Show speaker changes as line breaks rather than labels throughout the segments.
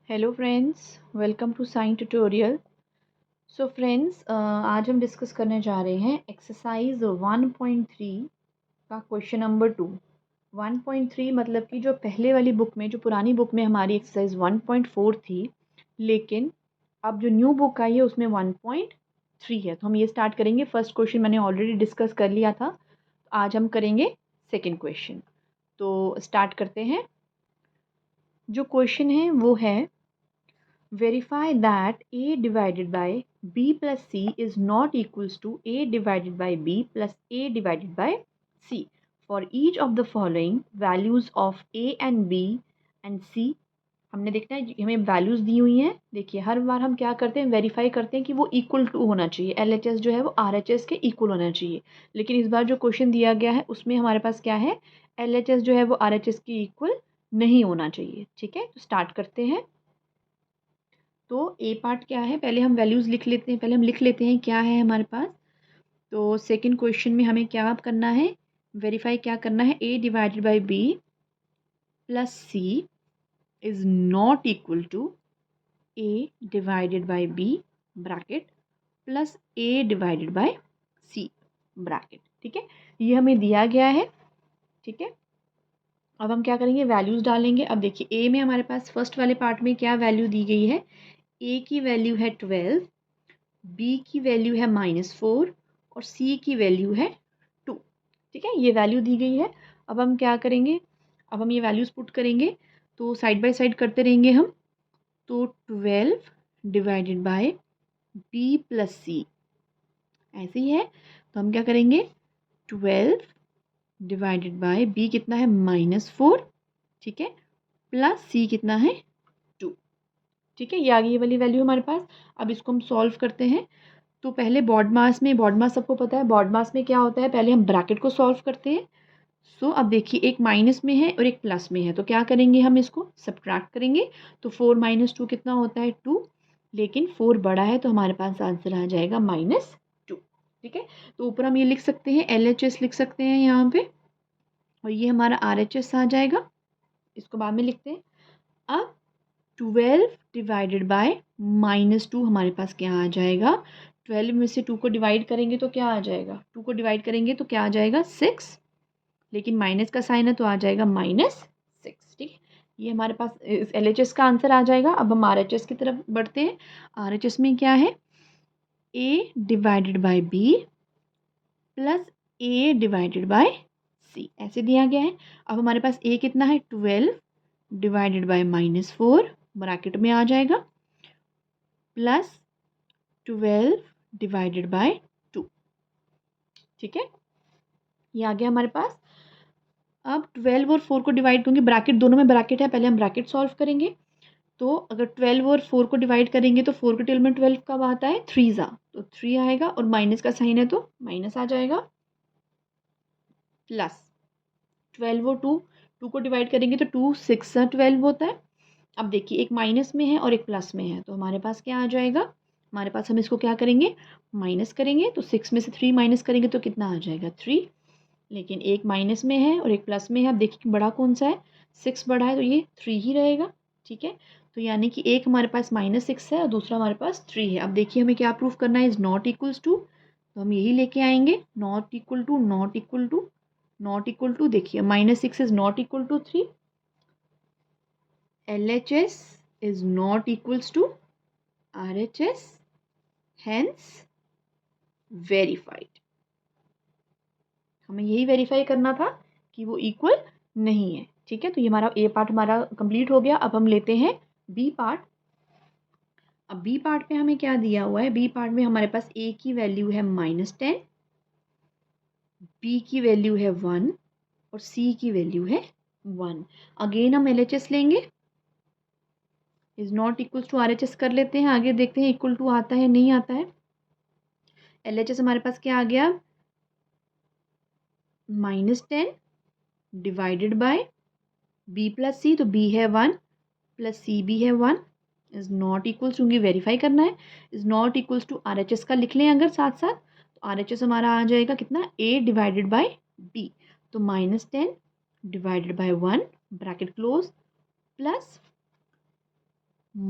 Hello friends, welcome to sign tutorial. So friends, आज हम discuss करने जा रहे हैं एक्सरसाइज 1.3 का क्वेश्चन नंबर 2। 1.3 मतलब कि जो पहले वाली बुक में, जो पुरानी बुक में हमारी एक्सरसाइज 1.4 थी, लेकिन अब जो न्यू बुक आई है उसमें 1.3 है। तो हम ये स्टार्ट करेंगे। फर्स्ट क्वेश्चन मैंने ऑलरेडी डिस्कस कर लिया था, आज हम करेंगे सेकेंड क्वेश्चन। तो स्टार्ट करते हैं। जो क्वेश्चन है वो है, verify that a divided by b plus c is not equals to a divided by b plus a divided by c for each of the following values of a and b and c। हमने देखना है, हमें values दी हुई हैं। देखिए, हर बार हम क्या करते हैं, वेरीफाई करते हैं कि वो इक्वल टू होना चाहिए। LHS जो है वो RHS के इक्वल होना चाहिए। लेकिन इस बार जो क्वेश्चन दिया गया है उसमें हमारे पास क्या है, LHS जो है वो RHS के इक्वल नहीं होना चाहिए। ठीक है, तो स्टार्ट करते हैं। तो ए पार्ट क्या है, पहले हम वैल्यूज़ लिख लेते हैं, पहले हम लिख लेते हैं क्या है हमारे पास। तो सेकंड क्वेश्चन में हमें क्या करना है, वेरीफाई क्या करना है, A divided by B plus C is not equal to A divided by B bracket plus A divided by C bracket. ठीक है, ये हमें दिया गया है। ठीक है, अब हम क्या करेंगे, वैल्यूज़ डालेंगे। अब देखिए, ए में हमारे पास फर्स्ट वाले पार्ट में क्या वैल्यू दी गई है, ए की वैल्यू है 12, बी की वैल्यू है -4 और सी की वैल्यू है 2। ठीक है, ये वैल्यू दी गई है। अब हम क्या करेंगे, अब हम ये वैल्यूज़ पुट करेंगे, तो साइड बाय साइड करते रहेंगे हम। तो 12 डिवाइडेड बाय बी प्लस सी ऐसे ही है। तो हम क्या करेंगे, 12 डिवाइडेड बाय बी कितना है -4, ठीक है, प्लस सी कितना है 2। ठीक है, ये आ गई ये वाली वैल्यू हमारे पास। अब इसको हम सॉल्व करते हैं। तो पहले बॉड मास में, बॉड मास सबको पता है, बॉड मास में क्या होता है, पहले हम ब्रैकेट को सॉल्व करते हैं। सो अब देखिए, एक माइनस में है और एक प्लस में है, तो क्या करेंगे, हम इसको सब्ट्रैक्ट करेंगे। तो 4 - 2 कितना होता है 2, लेकिन 4 बड़ा है तो हमारे पास आंसर आ जाएगा -2। ठीक है, तो ऊपर हम ये लिख सकते हैं, LHS लिख सकते हैं यहाँ पे, और ये हमारा RHS आ जाएगा। इसको बाद में लिखते हैं। अब 12 डिवाइडेड बाय -2 हमारे पास क्या आ जाएगा, 12 में से 2 को डिवाइड करेंगे तो क्या आ जाएगा, 2 को डिवाइड करेंगे तो क्या आ जाएगा 6, लेकिन माइनस का साइन है तो आ जाएगा -6। ठीक है, ये हमारे पास LHS का आंसर आ जाएगा। अब हम RHS की तरफ बढ़ते हैं। RHS में क्या है, a divided by b plus a divided by c ऐसे दिया गया है। अब हमारे पास a कितना है, 12 डिवाइडेड बाय -4 ब्रैकेट में आ जाएगा, प्लस 12 डिवाइडेड बाय 2। ठीक है, ये आ गया हमारे पास। अब 12 और 4 को डिवाइड, क्योंकि ब्रैकेट दोनों में ब्रैकेट है, पहले हम ब्रैकेट सॉल्व करेंगे। तो अगर 12 और 4 को डिवाइड करेंगे तो 4 के टेबल में 12 कब आता है, 3 ज़ा, तो 3 आएगा, और माइनस का साइन है तो माइनस आ जाएगा, प्लस 12 और 2 को डिवाइड करेंगे तो 2 6 ज़ा 12 होता है। अब देखिए, एक माइनस में है और एक प्लस में है, तो हमारे पास क्या आ जाएगा, हमारे पास, हम इसको क्या करेंगे, माइनस करेंगे। तो 6 में से 3 माइनस करेंगे तो कितना आ जाएगा 3, लेकिन एक माइनस में है और एक प्लस में है। अब देखिए बड़ा कौन सा है, 6 बड़ा है तो ये 3 ही रहेगा। ठीक है, तो यानी कि एक हमारे पास -6 है और दूसरा हमारे पास 3 है। अब देखिए हमें क्या प्रूफ करना है, इज़ नॉट इक्वल्स टू, तो हम यही लेके आएंगे, not equal to, not equal to, not equal to. देखिए -6 is not equal to 3, LHS is not equals to RHS, hence verified। हमें यही वेरीफाई करना था कि वो इक्वल नहीं है। ठीक है, तो ये हमारा ए पार्ट हमारा कंप्लीट हो गया। अब हम लेते हैं बी पार्ट। अब बी पार्ट में हमें क्या दिया हुआ है, बी पार्ट में हमारे पास ए की वैल्यू है -10, बी की वैल्यू है 1 और सी की वैल्यू है 1। अगेन हम LHS लेंगे, is not equals to RHS कर लेते हैं, आगे देखते हैं इक्वल टू आता है नहीं आता है। LHS हमारे पास क्या आ गया, -10 divided by B plus C, तो बी है 1 प्लस सी भी है 1, इज़ नॉट इक्वल्स, क्योंकि वेरीफाई करना है, is not equals to RHS का लिख लें अगर साथ साथ, तो RHS हमारा आ जाएगा कितना, a डिवाइडेड बाय b, तो -10 divided bye 1 bracket close, plus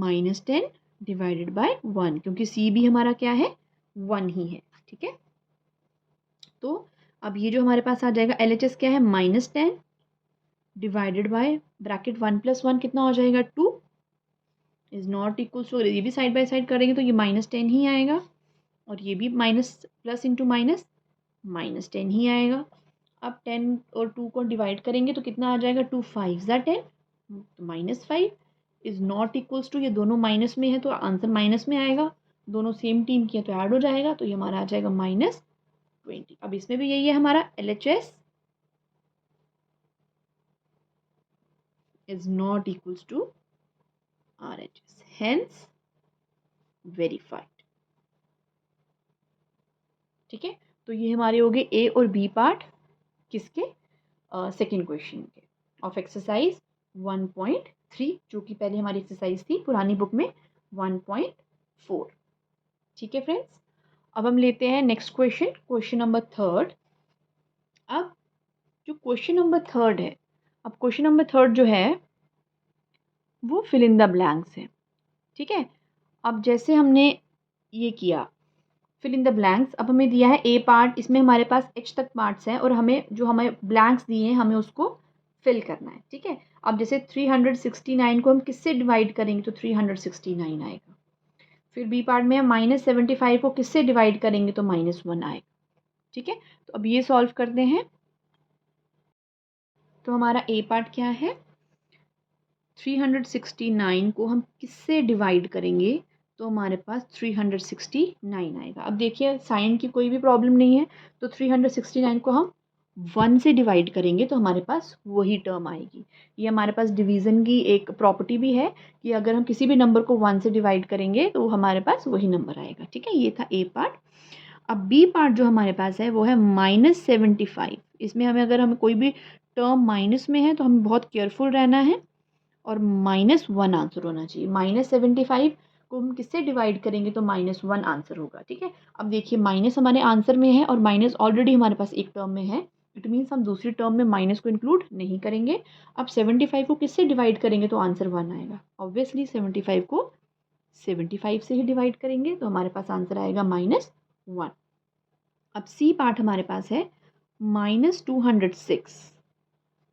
-10 divided bye 1, क्योंकि सी भी हमारा क्या है 1 ही है। ठीक है, तो अब ये जो हमारे पास आ जाएगा LHS क्या है -10 डिवाइडेड बाय ब्रैकेट 1 + 1 कितना हो जाएगा 2 इज़ नॉट इक्वल्स टू, ये भी साइड बाय साइड करेंगे तो ये -10 ही आएगा और ये भी माइनस प्लस इंटू माइनस -10 ही आएगा। अब 10 और 2 को डिवाइड करेंगे तो कितना आ जाएगा 2 5 ज़ा 10 तो -5 इज़ नॉट इक्वल्स टू, ये दोनों माइनस में है तो आंसर माइनस में आएगा, दोनों सेम टीम की है तो ऐड हो जाएगा, तो ये हमारा आ जाएगा -20। अब इसमें भी यही है हमारा LHS is not equals to RHS, hence verified. ठीक है, तो ये हमारे हो गए A और B पार्ट किसके सेकेंड क्वेश्चन के ऑफ एक्सरसाइज 1.3, जो कि पहले हमारी एक्सरसाइज थी पुरानी बुक में 1.4। ठीक है फ्रेंड्स, अब हम लेते हैं next question, question number third. अब जो क्वेश्चन नंबर थर्ड है, अब क्वेश्चन नंबर थर्ड जो है वो फिल इन द ब्लैंक्स है। ठीक है, अब जैसे हमने ये किया फिल इन द ब्लैंक्स, अब हमें दिया है ए पार्ट, इसमें हमारे पास H तक पार्ट्स हैं और हमें जो हमें ब्लैंक्स दिए हैं हमें उसको फिल करना है। ठीक है, अब जैसे 369 को हम किससे डिवाइड करेंगे तो 369 आएगा। फिर बी पार्ट में हम -75 को किससे डिवाइड करेंगे तो -1 आएगा। ठीक है, तो अब ये सॉल्व करते हैं। तो हमारा ए पार्ट क्या है, 369 को हम किससे डिवाइड करेंगे तो हमारे पास 369 आएगा। अब देखिए साइन की कोई भी प्रॉब्लम नहीं है, तो 369 को हम 1 से डिवाइड करेंगे तो हमारे पास वही टर्म आएगी। ये हमारे पास डिवीज़न की एक प्रॉपर्टी भी है कि अगर हम किसी भी नंबर को 1 से डिवाइड करेंगे तो हमारे पास वही नंबर आएगा। ठीक है, ये था ए पार्ट। अब बी पार्ट जो हमारे पास है वो है -75। इसमें हमें अगर हमें कोई भी टर्म माइनस में है तो हमें बहुत केयरफुल रहना है और -1 आंसर होना चाहिए। -75 को हम किससे डिवाइड करेंगे तो -1 आंसर होगा। ठीक है, अब देखिए माइनस हमारे आंसर में है और माइनस ऑलरेडी हमारे पास एक टर्म में है, इट मीन्स हम दूसरी टर्म में माइनस को इंक्लूड नहीं करेंगे। अब 75 को किससे डिवाइड करेंगे तो आंसर 1 आएगा। ऑब्वियसली 75 को 75 से ही डिवाइड करेंगे तो हमारे पास आंसर आएगा -1। अब सी पार्ट हमारे पास है -206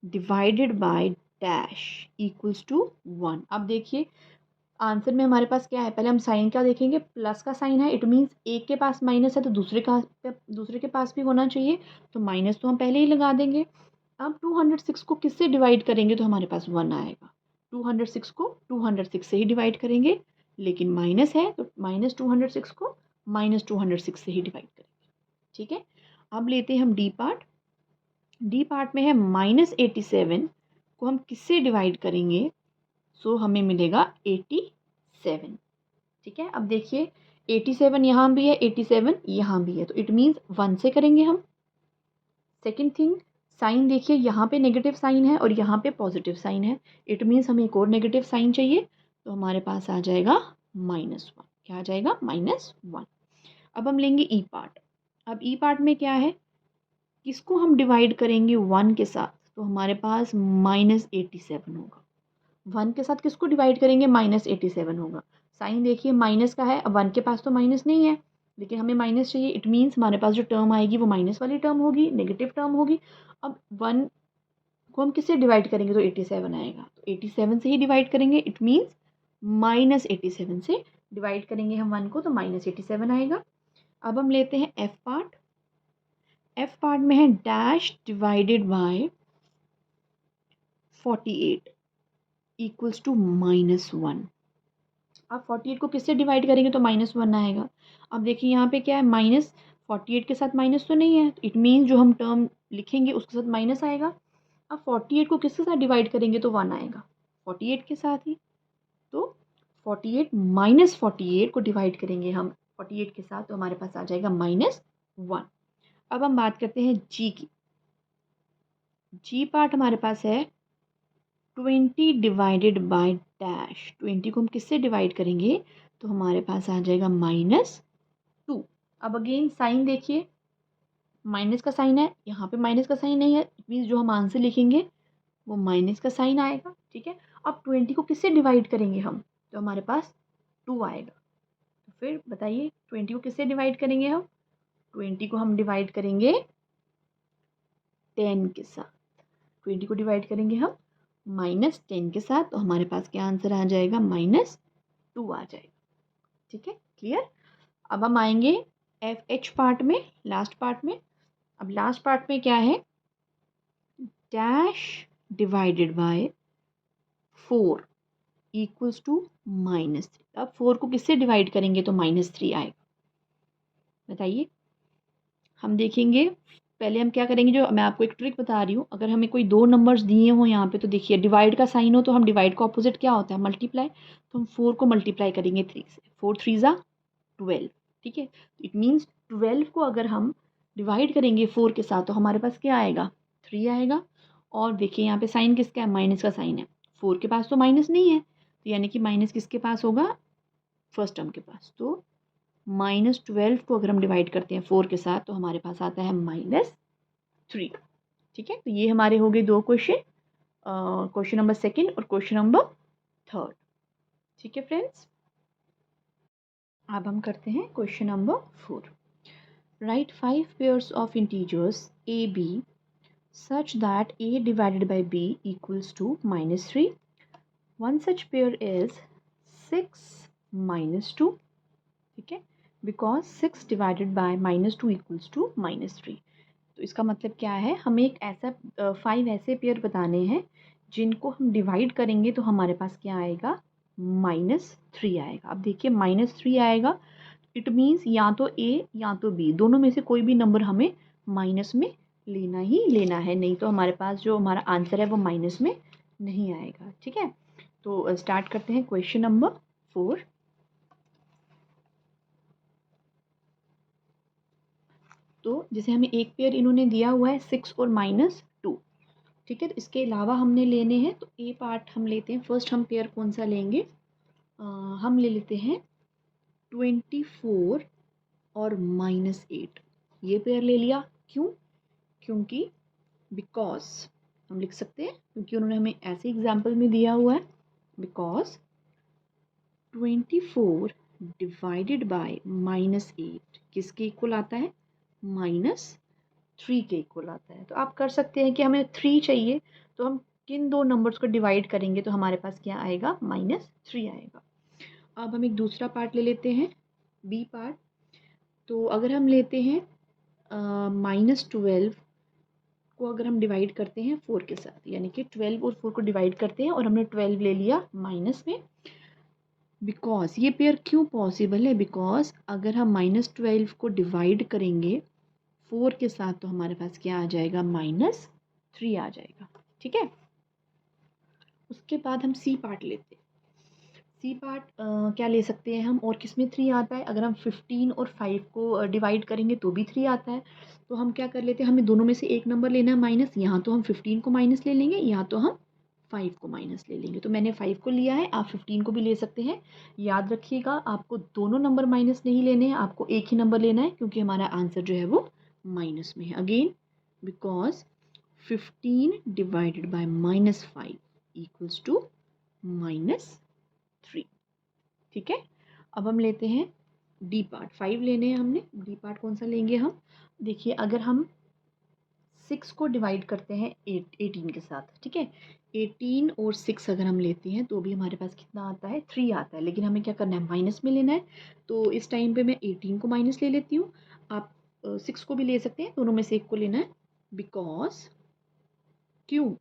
divided by dash equals to 1। अब देखिए आंसर में हमारे पास क्या है, पहले हम साइन क्या देखेंगे, प्लस का साइन है, इट मीन्स एक के पास माइनस है तो दूसरे के पास भी होना चाहिए, तो माइनस तो हम पहले ही लगा देंगे। अब 206 को किससे डिवाइड करेंगे तो हमारे पास 1 आएगा। 206 को 206 से ही डिवाइड करेंगे, लेकिन माइनस है तो -206 को -206 से ही डिवाइड करेंगे। ठीक है, अब लेते हैं हम डी पार्ट। डी पार्ट में है -87 को हम किससे डिवाइड करेंगे सो हमें मिलेगा 87। ठीक है, अब देखिए 87 यहाँ भी है, 87 यहाँ भी है, तो इट मीन्स 1 से करेंगे हम। सेकेंड थिंग, साइन देखिए यहाँ पे नेगेटिव साइन है और यहाँ पे पॉजिटिव साइन है, इट मीन्स हमें एक और नेगेटिव साइन चाहिए, तो हमारे पास आ जाएगा -1। क्या आ जाएगा -1। अब हम लेंगे ई पार्ट। अब ई पार्ट में क्या है, किसको हम डिवाइड करेंगे 1 के साथ तो हमारे पास -87 होगा। 1 के साथ किसको डिवाइड करेंगे -87 होगा। साइन देखिए माइनस का है, अब 1 के पास तो माइनस नहीं है लेकिन हमें माइनस चाहिए, इट मीन्स हमारे पास जो टर्म आएगी वो माइनस वाली टर्म होगी, नेगेटिव टर्म होगी। अब 1 को हम किससे डिवाइड करेंगे तो 87 आएगा, तो 87 से ही डिवाइड करेंगे, इट मीन्स -87 से डिवाइड करेंगे हम 1 को तो -87 आएगा। अब हम लेते हैं एफ पार्ट। एफ पार्ट में है dash divided by 48 equals to -1। अब 48 को किससे डिवाइड करेंगे तो -1 आएगा। अब देखिए यहाँ पे क्या है, -48 के साथ माइनस तो नहीं है, इट मीन्स जो हम टर्म लिखेंगे उसके साथ माइनस आएगा। अब 48 को किसके साथ डिवाइड करेंगे तो 1 आएगा, 48 के साथ ही, तो 48 -48 को डिवाइड करेंगे हम 48 के साथ तो हमारे पास आ जाएगा -1। अब हम बात करते हैं जी की। जी पार्ट हमारे पास है 20 डिवाइडेड बाय डैश, 20 को हम किससे डिवाइड करेंगे तो हमारे पास आ जाएगा -2। अब अगेन साइन देखिए माइनस का साइन है, यहाँ पे माइनस का साइन नहीं है, इट मीन्स जो हम आंसर लिखेंगे वो माइनस का साइन आएगा। ठीक है, अब 20 को किससे डिवाइड करेंगे हम तो हमारे पास 2 आएगा। तो फिर बताइए 20 को किससे डिवाइड करेंगे हम? 20 को हम डिवाइड करेंगे 10 के साथ। 20 को डिवाइड करेंगे हम -10 के साथ, तो हमारे पास क्या आंसर आ जाएगा? -2 आ जाएगा। ठीक है, क्लियर। अब हम आएंगे FH पार्ट में, लास्ट पार्ट में। अब लास्ट पार्ट में क्या है? Dash divided by 4 equals to -3। अब 4 को किससे डिवाइड करेंगे तो -3 आएगा? बताइए। हम देखेंगे, पहले हम क्या करेंगे, जो मैं आपको एक ट्रिक बता रही हूँ, अगर हमें कोई 2 नंबर्स दिए हों यहाँ पे, तो देखिए डिवाइड का साइन हो तो हम डिवाइड का ऑपोजिट क्या होता है? मल्टीप्लाई। तो हम 4 को मल्टीप्लाई करेंगे 3 से। 4 3 ज़ा 12। ठीक है, इट मीन्स 12 को अगर हम डिवाइड करेंगे 4 के साथ तो हमारे पास क्या आएगा? 3 आएगा। और देखिए यहाँ पे साइन किसका है? माइनस का साइन है। 4 के पास तो माइनस नहीं है, तो यानी कि माइनस किसके पास होगा? फर्स्ट टर्म के पास। तो -12 को अगर हम डिवाइड करते हैं 4 के साथ तो हमारे पास आता है -3। ठीक है, तो ये हमारे हो गए 2 क्वेश्चन, क्वेश्चन नंबर 2 और क्वेश्चन नंबर 3। ठीक है फ्रेंड्स, अब हम करते हैं question number 4। Write 5 pairs of integers A B such that a divided by b equals to -3. One such pair is 6 -2. ठीक है, because 6 divided by -2 equals to -3. तो इसका मतलब क्या है? हमें एक ऐसा 5 ऐसे पेयर बताने हैं जिनको हम डिवाइड करेंगे तो हमारे पास क्या आएगा? -3 आएगा। अब देखिए -3 आएगा, इट मीन्स या तो ए या तो बी, दोनों में से कोई भी नंबर हमें माइनस में लेना ही लेना है, नहीं तो हमारे पास जो हमारा आंसर है वो माइनस में नहीं आएगा। ठीक है, तो स्टार्ट करते हैं क्वेश्चन नंबर 4। तो जैसे हमें एक पेयर इन्होंने दिया हुआ है 6 और -2। ठीक है, तो इसके अलावा हमने लेने हैं, तो ए पार्ट हम लेते हैं। फर्स्ट हम पेयर कौन सा लेंगे? हम ले लेते हैं 24 और -8। ये पेयर ले लिया। क्यों? क्योंकि बिकॉज हम लिख सकते हैं, क्योंकि उन्होंने हमें ऐसे एग्जाम्पल में दिया हुआ है। बिकॉज 24 डिवाइडेड बाय -8 किसके इक्वल आता है? -3 के इक्वल आता है। तो आप कर सकते हैं कि हमें 3 चाहिए, तो हम किन 2 नंबर्स को डिवाइड करेंगे तो हमारे पास क्या आएगा? -3 आएगा। अब हम एक दूसरा पार्ट ले लेते हैं, बी पार्ट। तो अगर हम लेते हैं -12 को अगर हम डिवाइड करते हैं 4 के साथ, यानी कि 12 और 4 को डिवाइड करते हैं और हमने 12 ले लिया माइनस में। बिकॉज ये पेयर क्यों पॉसिबल है? बिकॉज अगर हम -12 को डिवाइड करेंगे 4 के साथ तो हमारे पास क्या आ जाएगा? -3 आ जाएगा। ठीक है, उसके बाद हम सी पार्ट लेते हैं। सी पार्ट क्या ले सकते हैं हम, और किसमें 3 आता है? अगर हम 15 और 5 को डिवाइड करेंगे तो भी 3 आता है। तो हम क्या कर लेते हैं, हमें दोनों में से एक नंबर लेना है माइनस। यहाँ तो हम 15 को माइनस ले लेंगे, या तो हम 5 को माइनस ले लेंगे। तो मैंने 5 को लिया है, आप 15 को भी ले सकते हैं। याद रखिएगा, आपको दोनों नंबर माइनस नहीं लेने हैं, आपको एक ही नंबर लेना है, क्योंकि हमारा आंसर जो है वो माइनस में है। Again because 15 divided by -5 equals to -3। ठीक है, अब हम लेते हैं डी पार्ट। 5 लेने हैं हमने। डी पार्ट कौन सा लेंगे हम? देखिए, अगर हम 6 को डिवाइड करते हैं 18 के साथ, ठीक है, 18 और 6 अगर हम लेते हैं तो भी हमारे पास कितना आता है? 3 आता है। लेकिन हमें क्या करना है? माइनस में लेना है। तो इस टाइम पे मैं 18 को माइनस ले लेती हूँ। आप 6 को भी ले सकते हैं, दोनों में से एक को लेना है। बिकॉज क्यों?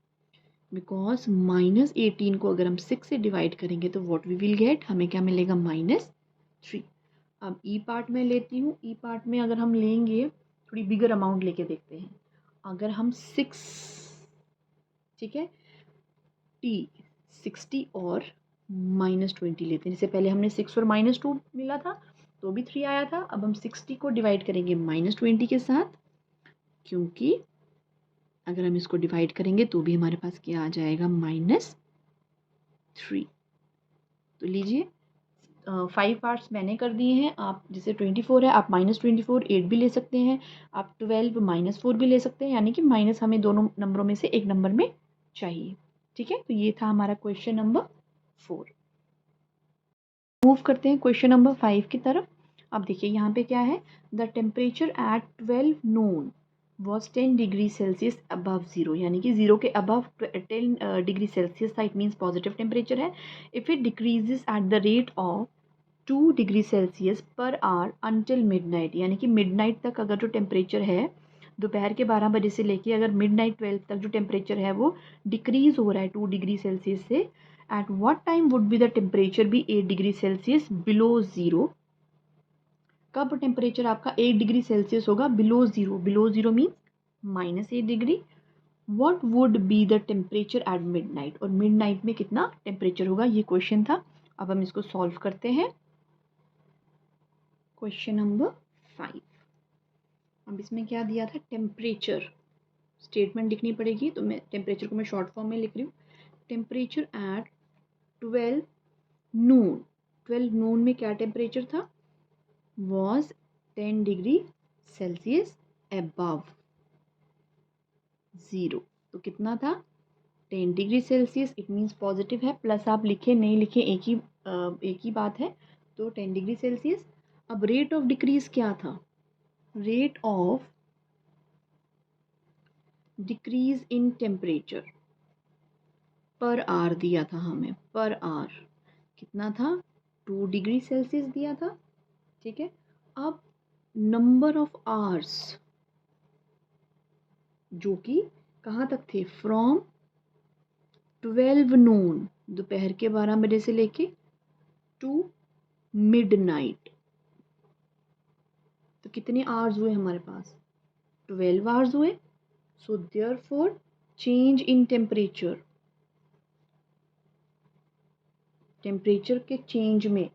बिकॉज -18 को अगर हम 6 से डिवाइड करेंगे तो व्हाट वी विल गेट, हमें क्या मिलेगा? -3। अब ई पार्ट में लेती हूँ। ई पार्ट में अगर हम लेंगे, थोड़ी बिगर अमाउंट लेके देखते हैं। अगर हम 6, ठीक है, टी 60 और -20 लेते हैं। जैसे पहले हमने 6 और -2 मिला था तो भी 3 आया था। अब हम 60 को डिवाइड करेंगे -20 के साथ, क्योंकि अगर हम इसको डिवाइड करेंगे तो भी हमारे पास क्या आ जाएगा? -3। तो लीजिए, 5 पार्ट्स मैंने कर दिए हैं। आप जैसे 24 है, आप -24 8 भी ले सकते हैं, आप 12 -4 भी ले सकते हैं, यानी कि माइनस हमें दोनों नंबरों में से एक नंबर में चाहिए। ठीक है, तो ये था हमारा क्वेश्चन नंबर 4। मूव करते हैं क्वेश्चन नंबर 5 की तरफ। अब देखिए यहाँ पे क्या है, the temperature eight 12 Noon was 10 degree Celsius above zero, यानी कि ज़ीरो के अबव 10 डिग्री सेल्सियस था, इट मीन्स पॉजिटिव टेम्परेचर है। If it decreases eight the rate of 2 degree Celsius per hour until midnight, यानी कि मिडनाइट तक अगर जो टेम्परेचर है दोपहर के 12 बजे से लेके अगर मिडनाइट 12 तक जो टेम्परेचर है वो डिक्रीज हो रहा है 2 डिग्री सेल्सियस से, at what time would be the temperature be 8 degree Celsius below zero. कब टेम्परेचर आपका 8 डिग्री सेल्सियस होगा below zero, below zero means -8 degree. What would be the temperature at midnight, और midnight में कितना temperature होगा, ये question था। अब हम इसको सॉल्व करते हैं। क्वेश्चन नंबर 5, अब इसमें क्या दिया था, टेम्परेचर स्टेटमेंट लिखनी पड़ेगी, तो मैं टेम्परेचर को मैं शॉर्ट फॉर्म में लिख रही हूँ। टेम्परेचर एट 12 नून, 12 नून में क्या टेम्परेचर था, was 10 degree Celsius above zero. तो कितना था, 10 degree Celsius, it means positive है, प्लस आप लिखे नहीं लिखे एक ही बात है, तो 10 डिग्री सेल्सियस। अब रेट ऑफ डिक्रीज क्या था, rate of decrease in temperature per hour दिया था हमें, पर आवर कितना था, 2 डिग्री सेल्सियस दिया था, ठीक है। अब नंबर ऑफ आवर्स जो कि कहाँ तक थे, फ्रॉम 12 नून दोपहर के 12 बजे से लेके टू मिडनाइट, तो कितने आवर्स हुए हमारे पास, 12 आवर्स हुए। So therefore change in temperature, temperature के चेंज में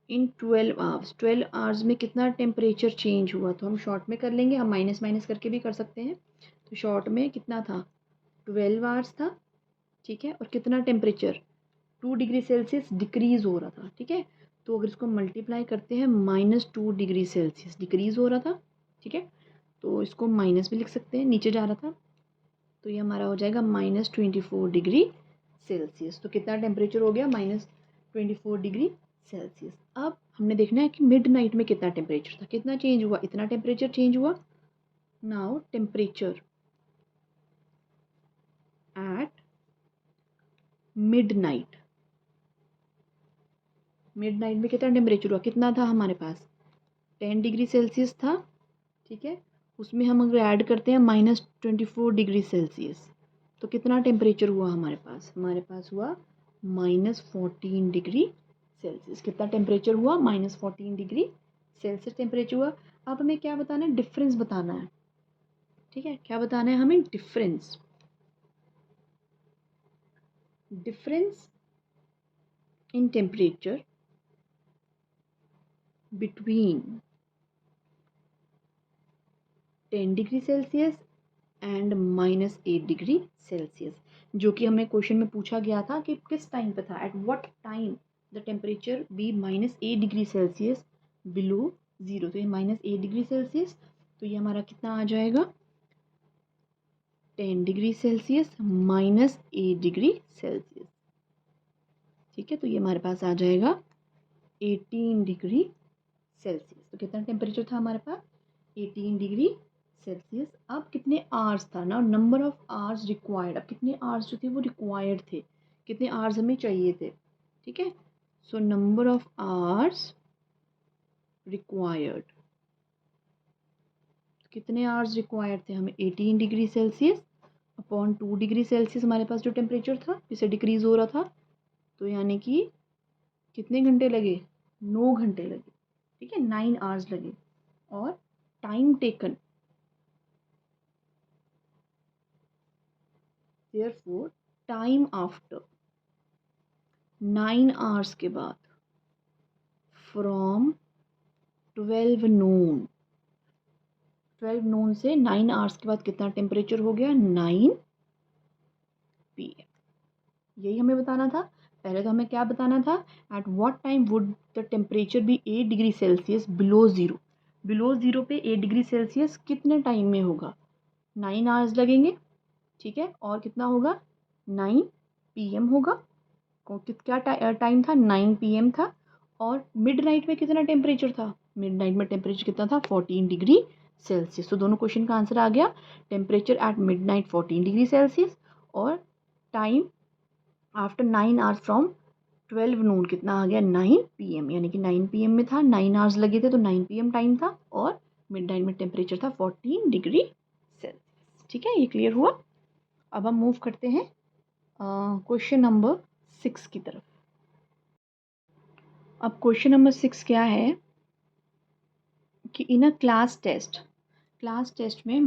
इन 12 आवर्स, 12 आवर्स में कितना टेम्परेचर चेंज हुआ, तो हम शॉर्ट में कर लेंगे, हम माइनस माइनस करके भी कर सकते हैं। तो शॉर्ट में कितना था, 12 आवर्स था, ठीक है, और कितना टेम्परेचर 2 डिग्री सेल्सियस डिक्रीज़ हो रहा था, ठीक है। तो अगर इसको मल्टीप्लाई करते हैं -2 डिग्री सेल्सियस डिक्रीज़ हो रहा था, ठीक है, तो इसको माइनस भी लिख सकते हैं, नीचे जा रहा था, तो ये हमारा हो जाएगा -24 डिग्री सेल्सियस। तो कितना टेम्परेचर हो गया, -24 डिग्री सेल्सियस। अब हमने देखना है कि मिडनाइट में कितना टेम्परेचर था, कितना चेंज हुआ, इतना टेम्परेचर चेंज हुआ। Now temperature at midnight, midnight में कितना टेम्परेचर हुआ, कितना था हमारे पास, 10 डिग्री सेल्सियस था, ठीक है। उसमें हम अगर ऐड करते हैं -24 डिग्री सेल्सियस, तो कितना टेम्परेचर हुआ हमारे पास हुआ -14 डिग्री सेल्सियस। कितना टेम्परेचर हुआ, -14 डिग्री सेल्सियस टेम्परेचर हुआ। अब हमें क्या बताना है, डिफरेंस बताना है, ठीक है। क्या बताना है हमें, difference, difference in temperature between 10 degree Celsius and -8 degree Celsius, जो कि हमें क्वेश्चन में पूछा गया था कि किस टाइम पे था, at what time the temperature be -8 degree Celsius below zero. तो ये -8 डिग्री सेल्सियस, तो ये हमारा कितना आ जाएगा, 10 डिग्री सेल्सियस -8 डिग्री सेल्सियस, ठीक है। तो ये हमारे पास आ जाएगा 18 डिग्री सेल्सियस। तो कितना टेम्परेचर था हमारे पास, 18 डिग्री सेल्सियस। अब कितने आवर्स था ना, नंबर ऑफ आवर्स रिक्वायर्ड, अब कितने आवर्स जो थे वो रिक्वायर्ड थे, कितने आवर्स हमें चाहिए थे, ठीक है। So number of hours required, कितने आवर्स रिक्वायर्ड थे हमें, 18 degree Celsius upon 2 degree Celsius हमारे पास जो टेम्परेचर था जिससे डिक्रीज हो रहा था, तो यानी कि कितने घंटे लगे, 9 घंटे लगे, ठीक है, 9 आवर्स लगे। और time taken, therefore time after 9 hours के बाद फ्रॉम 12 नून, 12 नून से 9 आवर्स के बाद कितना टेम्परेचर हो गया, 9 PM। यही हमें बताना था। पहले तो हमें क्या बताना था, at what time would the temperature be 8 degree Celsius below zero, below zero पे 8 डिग्री सेल्सियस कितने टाइम में होगा, 9 आवर्स लगेंगे, ठीक है, और कितना होगा, 9 PM होगा, क्या टाइम था, 9 PM था। और मिड नाइट में कितना टेम्परेचर था, मिड नाइट में टेम्परेचर कितना था, 14 डिग्री सेल्सियस। तो दोनों क्वेश्चन का आंसर आ गया, temperature at mid night 14 degree Celsius और टाइम आफ्टर 9 आवर्स फ्रॉम 12 नून कितना आ गया, 9 PM, यानी कि 9 PM में था, 9 आवर्स लगे थे तो 9 PM टाइम था और मिड नाइट में टेम्परेचर था 14 डिग्री सेल्सियस। ठीक है, ये क्लियर हुआ। अब हम मूव करते हैं क्वेश्चन नंबर 6 की तरफ। अब क्वेश्चन नंबर 6 क्या है कि इन अ क्लास टेस्ट में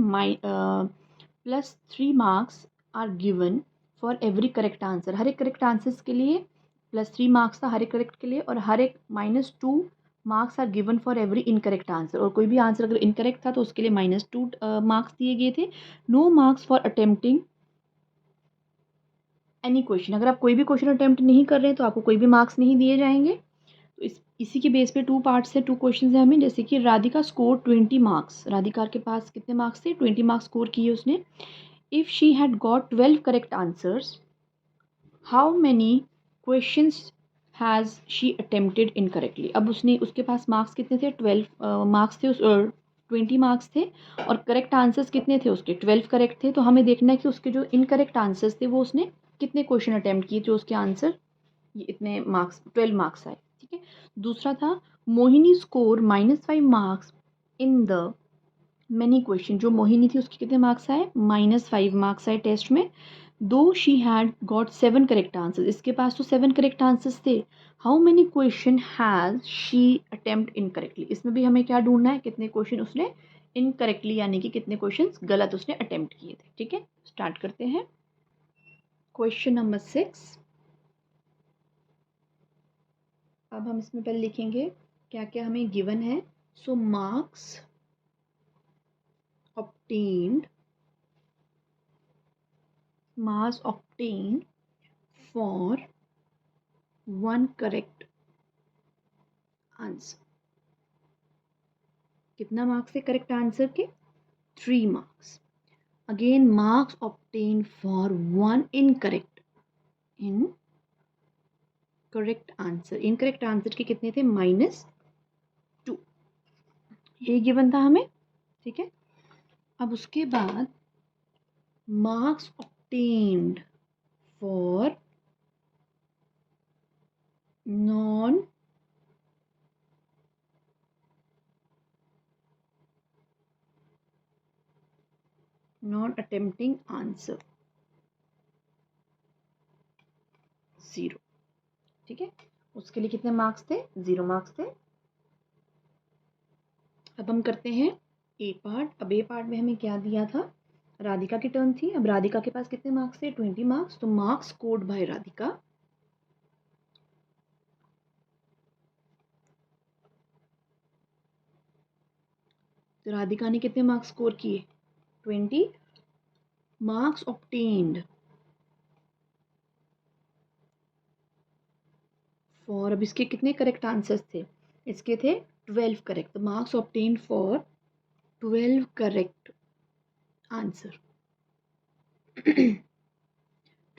+3 marks are given for every correct answer. हर एक करेक्ट आंसर्स के लिए +3 मार्क्स था हर एक करेक्ट के लिए, और हर एक -2 marks are given for every incorrect answer. और कोई भी आंसर अगर इनकरेक्ट था तो उसके लिए -2 मार्क्स दिए गए थे। No marks for attempting any question. अगर आप कोई भी क्वेश्चन अटेम्प्ट नहीं कर रहे हैं तो आपको कोई भी मार्क्स नहीं दिए जाएंगे। तो इसी के बेस पे 2 पार्ट्स है, 2 क्वेश्चन है हमें। जैसे कि राधिका स्कोर 20 मार्क्स। राधिका के पास कितने मार्क्स थे, 20 मार्क्स स्कोर किए उसने। If she had got 12 correct answers, how many questions has she attempted incorrectly. अब उसने, उसके पास मार्क्स कितने थे, 12 मार्क्स थे, 20 मार्क्स थे, और करेक्ट आंसर्स कितने थे उसके, 12 करेक्ट थे। तो हमें देखना है कि उसके जो इनकरेक्ट आंसर्स थे वो उसने कितने क्वेश्चन अटेम्प्ट किए जो उसके आंसर ये इतने मार्क्स 12 मार्क्स आए। ठीक है, दूसरा था Mohini score -5 marks in the many question. जो मोहिनी थी उसके कितने मार्क्स आए, -5 मार्क्स आए टेस्ट में। दो she had got 7 correct answers, इसके पास तो 7 करेक्ट आंसर्स थे। How many question has she attempt incorrectly. इसमें भी हमें क्या ढूंढना है, कितने क्वेश्चन उसने इनकरेक्टली यानी कि कितने क्वेश्चन गलत उसने अटेम्प्ट किए थे। ठीक है, स्टार्ट करते हैं क्वेश्चन नंबर 6। अब हम इसमें पहले लिखेंगे क्या क्या हमें गिवन है। So marks obtained for one correct answer. कितना मार्क्स है करेक्ट आंसर के, 3 marks. Again marks obtain for one incorrect answer. Incorrect answer के कितने थे, -2। ये गिवन था हमें। ठीक है, अब उसके बाद marks obtained for non attempting answer, 0। ठीक है, उसके लिए कितने मार्क्स थे, 0 मार्क्स थे। अब हम करते हैं ए पार्ट। अब ए पार्ट में हमें क्या दिया था, राधिका की टर्न थी। अब राधिका के पास कितने मार्क्स थे, 20 मार्क्स। तो मार्क्स स्कोर्ड बाय राधिका, तो राधिका ने कितने मार्क्स स्कोर किए, 20। मार्क्स ऑब्टेन्ड फॉर, अब इसके कितने करेक्ट आंसर्स थे, इसके थे 12 correct. Marks obtained for 12 correct answer.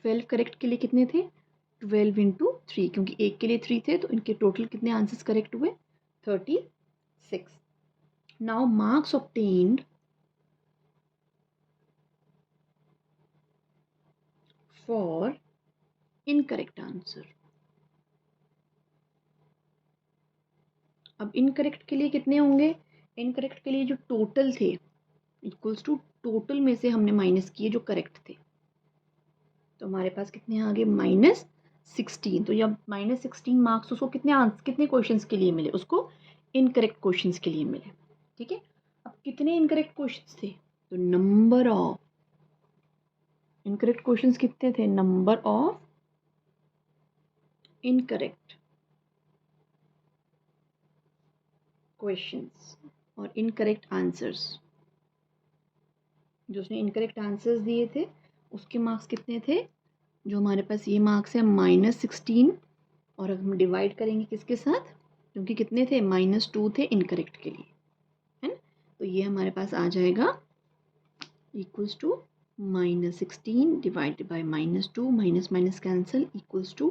12 correct के लिए कितने थे, 12 इंटू 3, क्योंकि एक के लिए 3 थे तो इनके टोटल कितने आंसर्स करेक्ट हुए, 36। Now marks obtained for incorrect answer. अब इनकरेक्ट के लिए कितने होंगे, इनकरेक्ट के लिए जो टोटल थे इक्वल्स टू टोटल में से हमने माइनस किए जो करेक्ट थे, तो हमारे पास कितने आ गए, -16। तो जब -16 मार्क्स उसको कितने क्वेश्चंस के लिए मिले, उसको इनकरेक्ट क्वेश्चंस के लिए मिले। ठीक है, अब कितने इनकरेक्ट क्वेश्चंस थे, तो नंबर ऑफ इनकरेक्ट क्वेश्चंस कितने थे, नंबर ऑफ इनकरेक्ट क्वेश्चंस और इनकरेक्ट आंसर्स। जो उसने इनकरेक्ट आंसर्स दिए थे उसके मार्क्स कितने थे, जो हमारे पास ये मार्क्स है -16, और अब हम डिवाइड करेंगे किसके साथ, क्योंकि कितने थे, -2 थे इनकरेक्ट के लिए, है ना। तो ये हमारे पास आ जाएगा equals to -16 divided by -2, minus minus cancel, equals to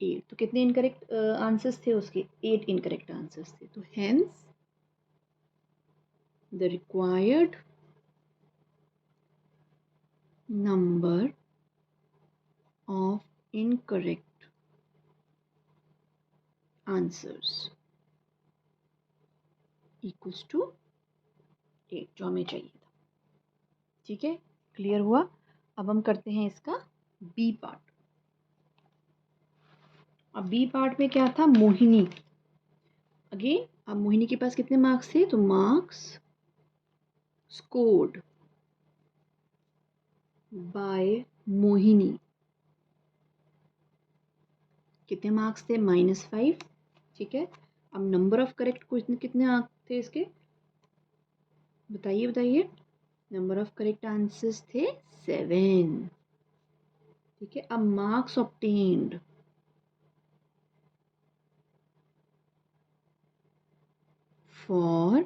8। तो कितने इनकरेक्ट आंसर्स थे उसके? 8 इनकरेक्ट आंसर्स थे। तो hence the required number of incorrect answers equals to 8, जो हमें चाहिए था। ठीक है, क्लियर हुआ? अब हम करते हैं इसका बी पार्ट। अब बी पार्ट में क्या था? मोहिनी। अगेन, अब मोहिनी के पास कितने मार्क्स थे? तो मार्क्स स्कोर्ड बाय मोहिनी कितने मार्क्स थे? -5। ठीक है, अब नंबर ऑफ करेक्ट क्वेश्चन कितने थे इसके? बताइए बताइए। नंबर ऑफ करेक्ट आंसर्स थे 7। ठीक है, अब marks obtained for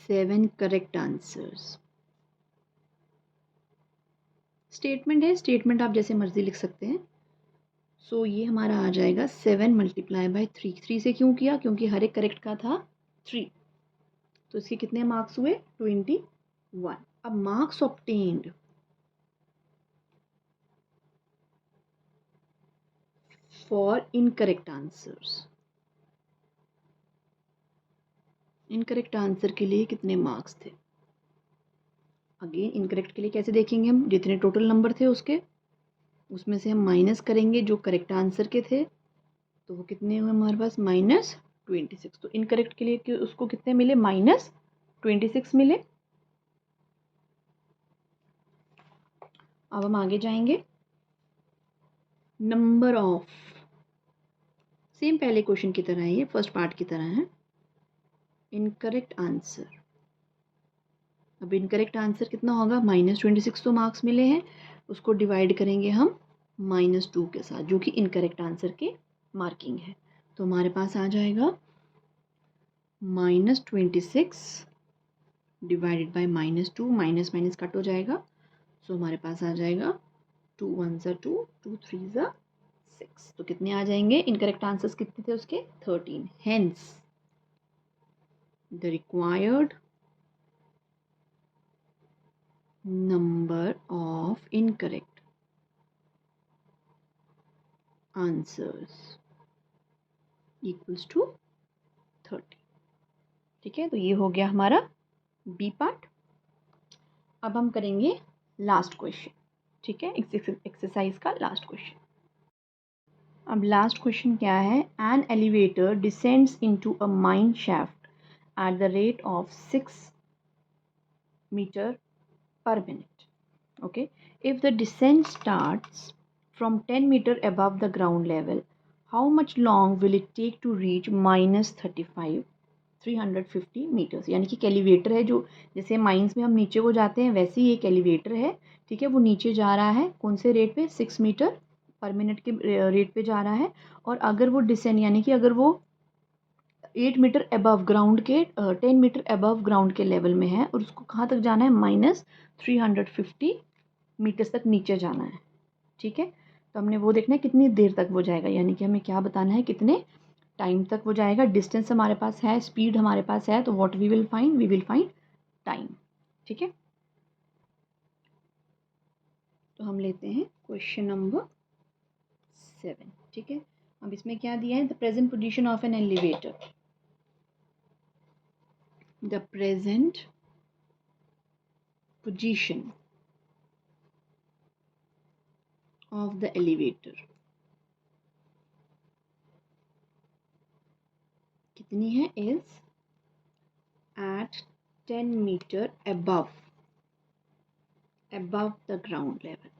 7 correct answers. Statement है, स्टेटमेंट आप जैसे मर्जी लिख सकते हैं। सो ये हमारा आ जाएगा 7 मल्टीप्लाई बाय 3। 3 से क्यों किया? क्योंकि हर एक करेक्ट का था 3। तो इसके कितने मार्क्स हुए? 21। अब marks obtained for incorrect answers. Incorrect answer के लिए कितने मार्क्स थे? अगेन इनकरेक्ट के लिए कैसे देखेंगे हम? जितने टोटल नंबर थे उसमें से हम माइनस करेंगे जो करेक्ट आंसर के थे। तो वो कितने हुए हमारे पास? -26। तो इनकरेक्ट के लिए उसको कितने मिले? -26 मिले। अब हम आगे जाएंगे। नंबर ऑफ, सेम पहले क्वेश्चन की तरह है, ये फर्स्ट पार्ट की तरह है। इनकरेक्ट आंसर, अब इनकरेक्ट आंसर कितना होगा? -26 तो मार्क्स मिले हैं, उसको डिवाइड करेंगे हम -2 के साथ, जो कि इनकरेक्ट आंसर के मार्किंग है। तो हमारे पास आ जाएगा -26 divided by -2, minus minus cut हो जाएगा। सो हमारे पास आ जाएगा 2 1 ज़ा 2, 2 3 ज़ा 6। तो कितने आ जाएंगे? इनकरेक्ट आंसर्स कितने थे उसके? 13। Hence the required number of incorrect answers equals to 30। ठीक है, तो ये हो गया हमारा बी पार्ट। अब हम करेंगे लास्ट क्वेश्चन। ठीक है, एक्सरसाइज का लास्ट क्वेश्चन। अब लास्ट क्वेश्चन क्या है? An elevator descends into a mine shaft at the rate of 6 metre per minute. Okay, if the descent starts from 10 meter above the ground level, how much long will it take to reach -35 350 meters? यानी कि elevator है, जो जैसे mines में हम नीचे को जाते हैं वैसे ही एक एलिवेटर है। ठीक है, वो नीचे जा रहा है कौन से रेट पे? 6 मीटर पर मिनट के रेट पे जा रहा है। और अगर वो डिसेंड यानी कि अगर वो 8 मीटर अबव ग्राउंड के 10 मीटर अबव ग्राउंड के लेवल में है और उसको कहाँ तक जाना है? -350 मीटर्स तक नीचे जाना है। ठीक है, तो हमने वो देखना है कितनी देर तक वो जाएगा, यानी कि हमें क्या बताना है? कितने टाइम तक वो जाएगा। डिस्टेंस हमारे पास है, स्पीड हमारे पास है, तो what we will find time. ठीक है, तो हम लेते हैं क्वेश्चन नंबर 7। ठीक है, अब इसमें क्या दिया है? The present position of an elevator. The present position of the elevator कितनी है? is at 10 meter above the ground level।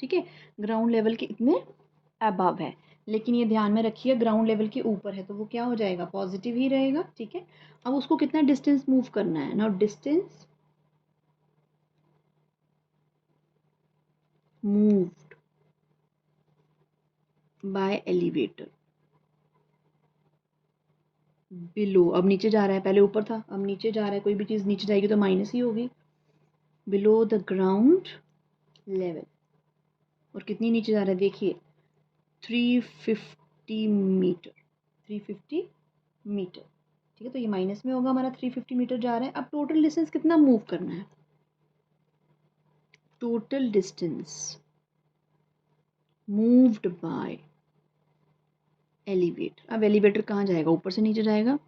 ठीक है, ग्राउंड लेवल के इतने अबव है, लेकिन ये ध्यान में रखिए ग्राउंड लेवल के ऊपर है तो वो क्या हो जाएगा? पॉजिटिव ही रहेगा। ठीक है, अब उसको कितना डिस्टेंस मूव करना है? Now distance moved by elevator below, अब नीचे जा रहा है, पहले ऊपर था अब नीचे जा रहा है, कोई भी चीज़ नीचे जाएगी तो माइनस ही होगी। बिलो द ग्राउंड लेवल, और कितनी नीचे जा रहा है देखिए 350 मीटर, 350 मीटर। ठीक है, तो ये माइनस में होगा हमारा, 350 मीटर जा रहा है। अब टोटल डिस्टेंस कितना मूव करना है, total distance moved by elevator. अब एलिवेटर कहाँ जाएगा, ऊपर से नीचे जाएगा,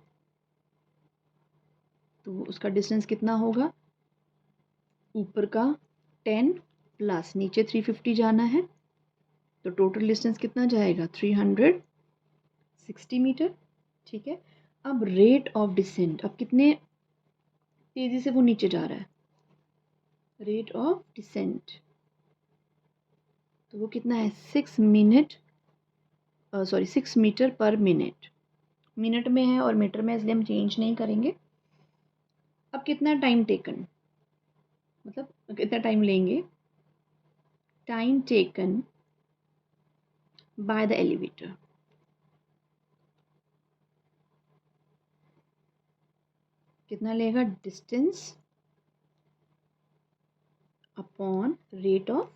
तो उसका डिस्टेंस कितना होगा, ऊपर का 10 प्लस नीचे 350 जाना है, तो टोटल डिस्टेंस कितना जाएगा 360 मीटर। ठीक है, अब रेट ऑफ डिसेंट, अब कितने तेजी से वो नीचे जा रहा है, रेट ऑफ डिसेंट, तो वो कितना है 6 मीटर पर मिनट। मिनट में है और मीटर में, इसलिए हम चेंज नहीं करेंगे। अब कितना टाइम टेकन, मतलब कितना टाइम लेंगे, time taken by the elevator, कितना लेगा, distance upon rate of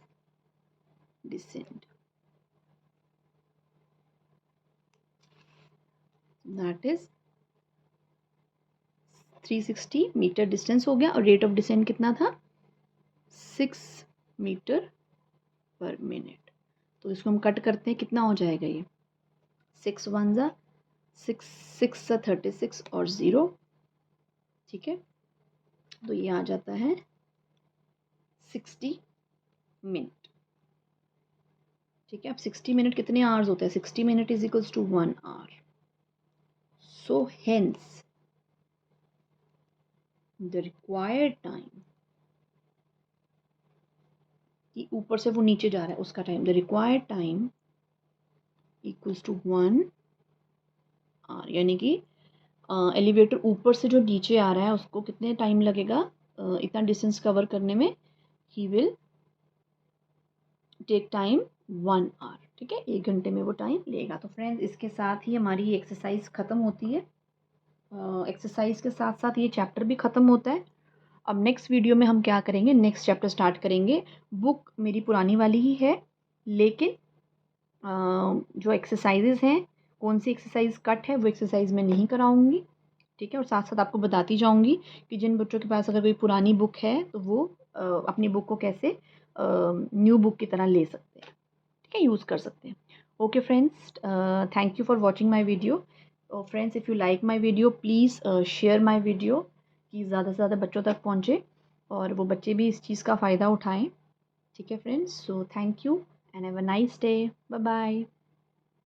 descent, that is 360 metre distance हो गया, और रेट ऑफ डिसेंट कितना था 6 मीटर पर मिनट। तो इसको हम कट करते हैं, कितना हो जाएगा ये 6 1 जा 6 6 सा 36 और 0। ठीक है, तो ये आ जाता है 60 मिनट। ठीक है, अब 60 मिनट कितने आवर्स होते हैं, 60 minute is equals to 1 hour. So hence the required time, कि ऊपर से वो नीचे जा रहा है उसका time, the required time equals to 1 hour, यानी कि एलिवेटर ऊपर से जो नीचे आ रहा है उसको कितने टाइम लगेगा इतना डिस्टेंस कवर करने में, he will take time 1 hour. ठीक है, 1 घंटे में वो टाइम लेगा। तो फ्रेंड्स, इसके साथ ही हमारी ये एक्सरसाइज ख़त्म होती है। एक्सरसाइज के साथ साथ ये चैप्टर भी ख़त्म होता है। अब नेक्स्ट वीडियो में हम क्या करेंगे, नेक्स्ट चैप्टर स्टार्ट करेंगे। बुक मेरी पुरानी वाली ही है, लेकिन जो एक्सरसाइजेज हैं, कौन सी एक्सरसाइज कट है वो एक्सरसाइज मैं नहीं कराऊंगी। ठीक है, और साथ साथ आपको बताती जाऊंगी कि जिन बच्चों के पास अगर कोई पुरानी बुक है तो वो अपनी बुक को कैसे न्यू बुक की तरह ले सकते हैं, ठीक है, यूज़ कर सकते हैं। Okay friends, thank you for watching my video. Friends, if you like my video please share my video, कि ज़्यादा से ज़्यादा बच्चों तक पहुँचे और वो बच्चे भी इस चीज़ का फ़ायदा उठाएँ। ठीक है friends, so thank you and have a nice day, bye bye.